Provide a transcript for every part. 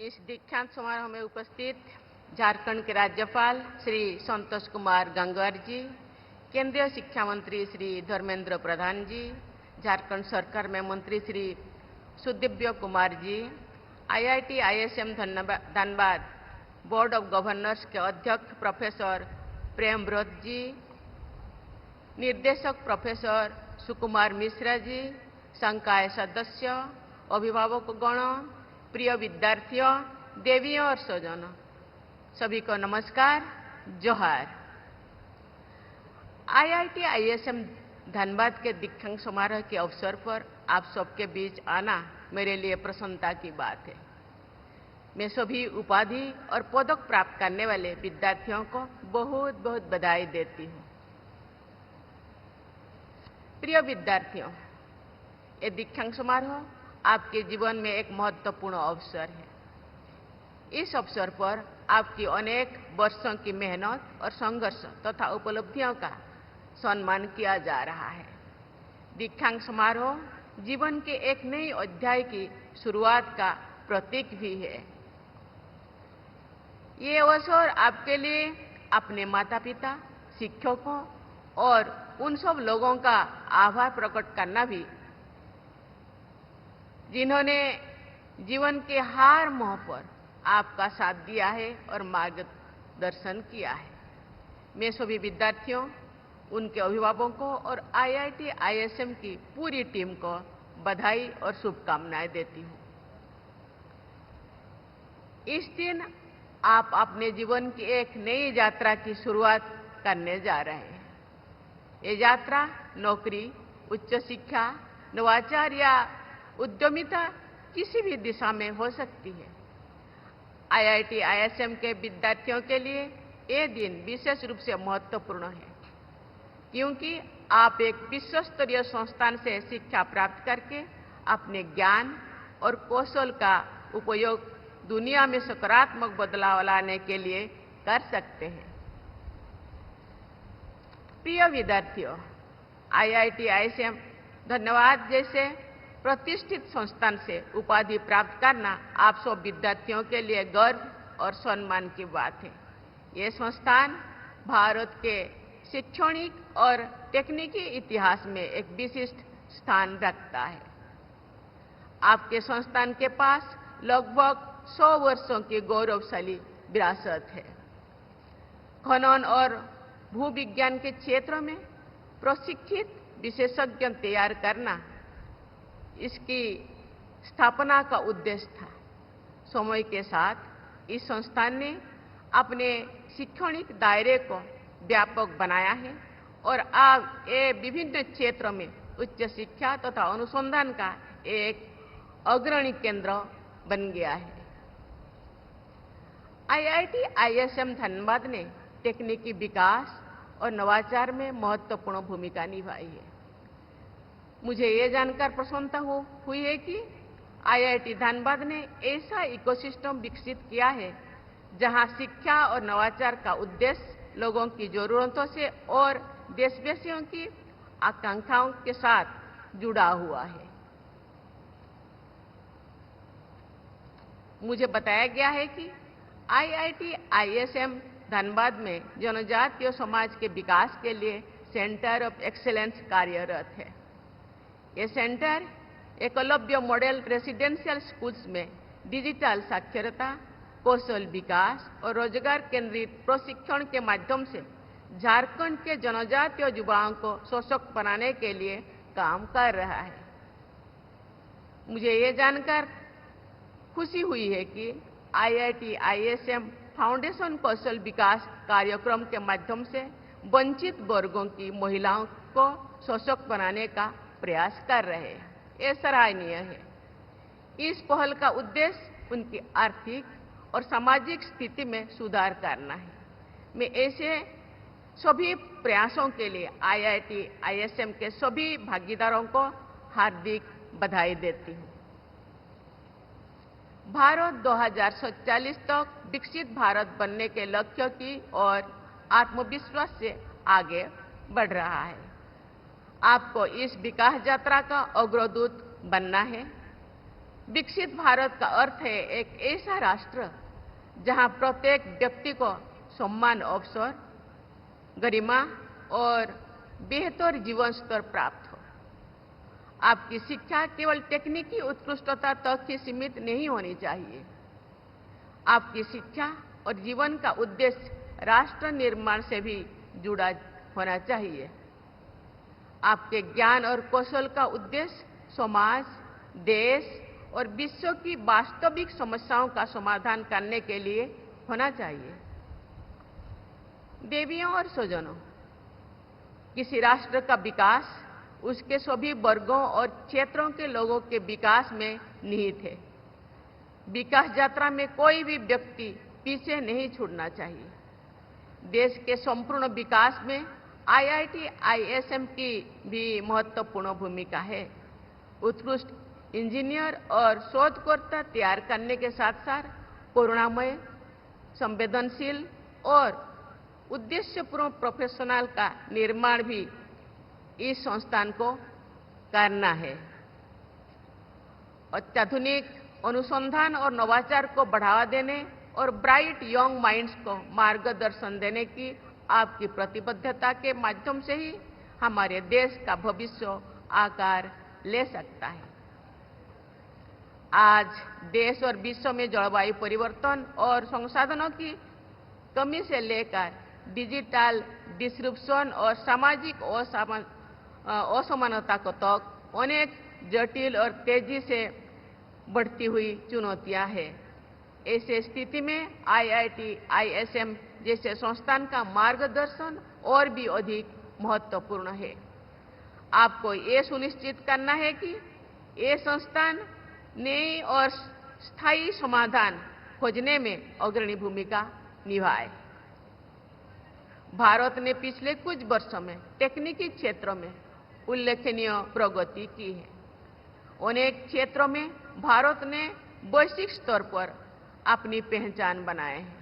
इस दीक्षांत समारोह में उपस्थित झारखंड के राज्यपाल श्री संतोष कुमार गंगवार जी, केंद्रीय शिक्षा मंत्री श्री धर्मेंद्र प्रधान जी, झारखंड सरकार में मंत्री Shri Sudivya Kumar ji, IIT ISM Dhanbad board of governors के अध्यक्ष प्रोफेसर प्रेमव्रत जी, निर्देशक प्रोफेसर सुकुमार मिश्रा जी, संकाय सदस्य, अभिभावकगण, प्रिय विद्यार्थियों, देवियों और स्वजनों, सभी को नमस्कार, जोहार। IIT ISM धनबाद के दीक्षांत समारोह के अवसर पर आप सबके बीच आना मेरे लिए प्रसन्नता की बात है। मैं सभी उपाधि और पदक प्राप्त करने वाले विद्यार्थियों को बहुत बहुत बधाई देती हूँ। प्रिय विद्यार्थियों, ये दीक्षांत समारोह आपके जीवन में एक महत्वपूर्ण अवसर है। इस अवसर पर आपकी अनेक वर्षों की मेहनत और संघर्ष तथा उपलब्धियों का सम्मान किया जा रहा है। दीक्षांत समारोह जीवन के एक नए अध्याय की शुरुआत का प्रतीक भी है। ये अवसर आपके लिए अपने माता पिता, शिक्षकों और उन सब लोगों का आभार प्रकट करना भी, जिन्होंने जीवन के हर मोड़ पर आपका साथ दिया है और मार्गदर्शन किया है। मैं सभी विद्यार्थियों, उनके अभिभावकों और IIT ISM की पूरी टीम को बधाई और शुभकामनाएं देती हूँ। इस दिन आप अपने जीवन की एक नई यात्रा की शुरुआत करने जा रहे हैं। ये यात्रा नौकरी, उच्च शिक्षा, नवाचार या उद्यमिता किसी भी दिशा में हो सकती है। IIT ISM के विद्यार्थियों के लिए ये दिन विशेष रूप से महत्वपूर्ण है, क्योंकि आप एक विश्व स्तरीय संस्थान से शिक्षा प्राप्त करके अपने ज्ञान और कौशल का उपयोग दुनिया में सकारात्मक बदलाव लाने के लिए कर सकते हैं। प्रिय विद्यार्थियों, IIT ISM धन्यवाद जैसे प्रतिष्ठित संस्थान से उपाधि प्राप्त करना आप सब विद्यार्थियों के लिए गर्व और सम्मान की बात है। ये संस्थान भारत के शैक्षणिक और तकनीकी इतिहास में एक विशिष्ट स्थान रखता है। आपके संस्थान के पास लगभग 100 वर्षों की गौरवशाली विरासत है। खनन और भूविज्ञान के क्षेत्र में प्रशिक्षित विशेषज्ञ तैयार करना इसकी स्थापना का उद्देश्य था। समय के साथ इस संस्थान ने अपने शैक्षणिक दायरे को व्यापक बनाया है और अब ये विभिन्न क्षेत्रों में उच्च शिक्षा तथा अनुसंधान का एक अग्रणी केंद्र बन गया है। IIT ISM धनबाद ने तकनीकी विकास और नवाचार में महत्वपूर्ण भूमिका निभाई है। मुझे ये जानकर प्रसन्नता हुई है कि IIT धनबाद ने ऐसा इकोसिस्टम विकसित किया है जहां शिक्षा और नवाचार का उद्देश्य लोगों की जरूरतों से और देशवासियों की आकांक्षाओं के साथ जुड़ा हुआ है। मुझे बताया गया है कि IIT ISM धनबाद में जनजातीय समाज के विकास के लिए सेंटर ऑफ एक्सीलेंस कार्यरत है। ये centre Eklavya model residential schools में डिजिटल साक्षरता, कौशल विकास और रोजगार केंद्रित प्रशिक्षण के माध्यम से झारखंड के जनजातीय युवाओं को सशक्त बनाने के लिए काम कर रहा है। मुझे ये जानकर खुशी हुई है कि IIT ISM फाउंडेशन कौशल विकास कार्यक्रम के माध्यम से वंचित वर्गों की महिलाओं को सशक्त बनाने का प्रयास कर रहे हैं। ये सराहनीय है। इस पहल का उद्देश्य उनकी आर्थिक और सामाजिक स्थिति में सुधार करना है। मैं ऐसे सभी प्रयासों के लिए IIT ISM के सभी भागीदारों को हार्दिक बधाई देती हूँ। भारत 2047 तक विकसित भारत बनने के लक्ष्य की ओर आत्मविश्वास से आगे बढ़ रहा है। आपको इस विकास यात्रा का अग्रदूत बनना है। विकसित भारत का अर्थ है एक ऐसा राष्ट्र जहां प्रत्येक व्यक्ति को सम्मान, अवसर, गरिमा और बेहतर जीवन स्तर प्राप्त हो। आपकी शिक्षा केवल तकनीकी उत्कृष्टता तक ही सीमित नहीं होनी चाहिए। आपकी शिक्षा और जीवन का उद्देश्य राष्ट्र निर्माण से भी जुड़ा होना चाहिए। आपके ज्ञान और कौशल का उद्देश्य समाज, देश और विश्व की वास्तविक समस्याओं का समाधान करने के लिए होना चाहिए। देवियों और स्वजनों, किसी राष्ट्र का विकास उसके सभी वर्गों और क्षेत्रों के लोगों के विकास में निहित है। विकास यात्रा में कोई भी व्यक्ति पीछे नहीं छूटना चाहिए। देश के संपूर्ण विकास में IIT, ISM की भी महत्वपूर्ण भूमिका है। उत्कृष्ट इंजीनियर और शोधकर्ता तैयार करने के साथ साथ करुणामय, संवेदनशील और उद्देश्यपूर्ण प्रोफेशनल का निर्माण भी इस संस्थान को करना है। अत्याधुनिक अनुसंधान और नवाचार को बढ़ावा देने और ब्राइट यंग माइंड्स को मार्गदर्शन देने की आपकी प्रतिबद्धता के माध्यम से ही हमारे देश का भविष्य आकार ले सकता है। आज देश और विश्व में जलवायु परिवर्तन और संसाधनों की कमी से लेकर डिजिटल डिस्रप्शन और सामाजिक असमानता को तक अनेक जटिल और तेजी से बढ़ती हुई चुनौतियां हैं। ऐसे स्थिति में IIT, ISM जैसे संस्थान का मार्गदर्शन और भी अधिक महत्वपूर्ण है। आपको ये सुनिश्चित करना है कि ये संस्थान नए और स्थायी समाधान खोजने में अग्रणी भूमिका निभाए। भारत ने पिछले कुछ वर्षों में तकनीकी क्षेत्रों में उल्लेखनीय प्रगति की है। अनेक क्षेत्रों में भारत ने वैश्विक स्तर पर अपनी पहचान बनाए है।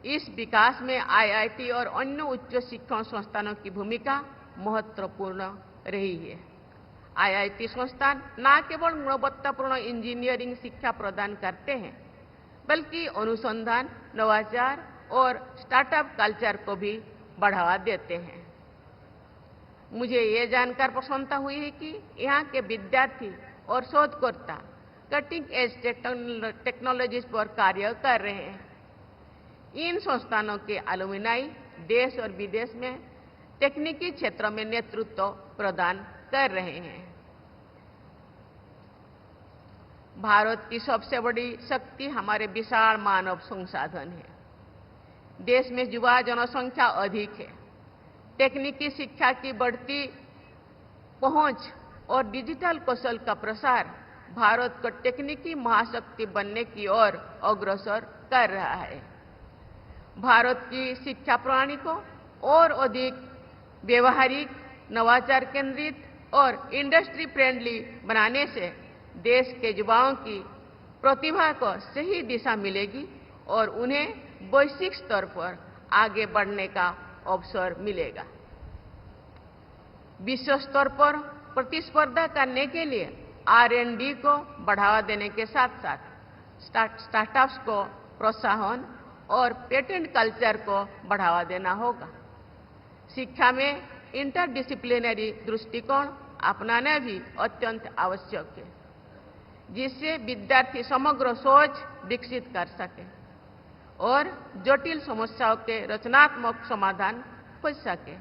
इस विकास में IIT और अन्य उच्च शिक्षण संस्थानों की भूमिका महत्वपूर्ण रही है। IIT संस्थान न केवल गुणवत्तापूर्ण इंजीनियरिंग शिक्षा प्रदान करते हैं, बल्कि अनुसंधान, नवाचार और स्टार्टअप कल्चर को भी बढ़ावा देते हैं। मुझे ये जानकर प्रसन्नता हुई है कि यहाँ के विद्यार्थी और शोधकर्ता कटिंग एज टेक्नोलॉजीज पर कार्य कर रहे हैं। इन संस्थानों के अलुमिनाई देश और विदेश में तकनीकी क्षेत्रों में नेतृत्व प्रदान कर रहे हैं। भारत की सबसे बड़ी शक्ति हमारे विशाल मानव संसाधन है। देश में युवा जनसंख्या अधिक है। तकनीकी शिक्षा की बढ़ती पहुंच और डिजिटल कौशल का प्रसार भारत को तकनीकी महाशक्ति बनने की ओर अग्रसर कर रहा है। भारत की शिक्षा प्रणाली को और अधिक व्यवहारिक, नवाचार केंद्रित और इंडस्ट्री फ्रेंडली बनाने से देश के युवाओं की प्रतिभा को सही दिशा मिलेगी और उन्हें वैश्विक स्तर पर आगे बढ़ने का अवसर मिलेगा। विश्व स्तर पर प्रतिस्पर्धा करने के लिए R&D को बढ़ावा देने के साथ साथ स्टार्टअप्स को प्रोत्साहन और पेटेंट कल्चर को बढ़ावा देना होगा। शिक्षा में इंटरडिसिप्लिनरी दृष्टिकोण अपनाना भी अत्यंत आवश्यक है, जिससे विद्यार्थी समग्र सोच विकसित कर सके और जटिल समस्याओं के रचनात्मक समाधान खोज सके।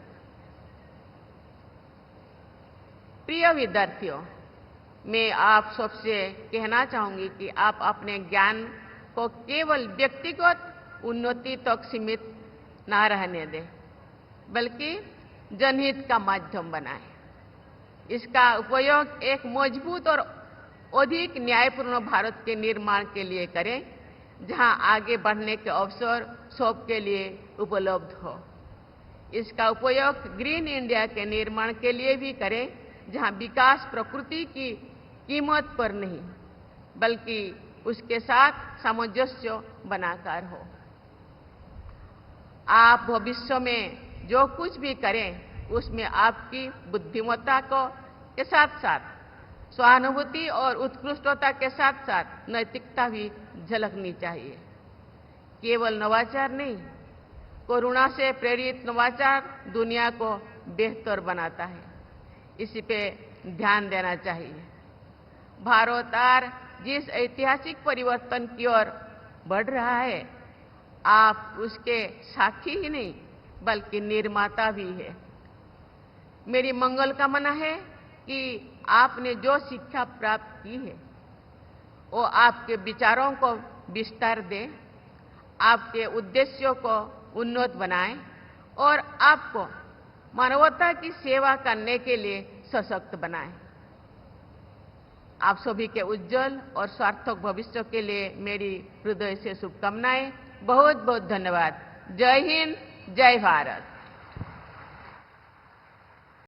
प्रिय विद्यार्थियों, मैं आप सबसे कहना चाहूंगी कि आप अपने ज्ञान को केवल व्यक्तिगत उन्नति तक सीमित न रहने दें, बल्कि जनहित का माध्यम बनाएं। इसका उपयोग एक मजबूत और अधिक न्यायपूर्ण भारत के निर्माण के लिए करें, जहां आगे बढ़ने के अवसर सबके लिए उपलब्ध हो। इसका उपयोग ग्रीन इंडिया के निर्माण के लिए भी करें, जहां विकास प्रकृति की कीमत पर नहीं, बल्कि उसके साथ सामंजस्य बनाकर हो। आप भविष्य में जो कुछ भी करें, उसमें आपकी बुद्धिमत्ता को के साथ साथ सहानुभूति और उत्कृष्टता के साथ साथ नैतिकता भी झलकनी चाहिए। केवल नवाचार नहीं, करुणा से प्रेरित नवाचार दुनिया को बेहतर बनाता है। इसी पे ध्यान देना चाहिए। भारत आज जिस ऐतिहासिक परिवर्तन की ओर बढ़ रहा है, आप उसके साक्षी ही नहीं बल्कि निर्माता भी है। मेरी मंगल कामना है कि आपने जो शिक्षा प्राप्त की है वो आपके विचारों को विस्तार दे, आपके उद्देश्यों को उन्नत बनाए और आपको मानवता की सेवा करने के लिए सशक्त बनाए। आप सभी के उज्जवल और सार्थक भविष्य के लिए मेरी हृदय से शुभकामनाएं। बहुत बहुत धन्यवाद। जय हिंद, जय भारत।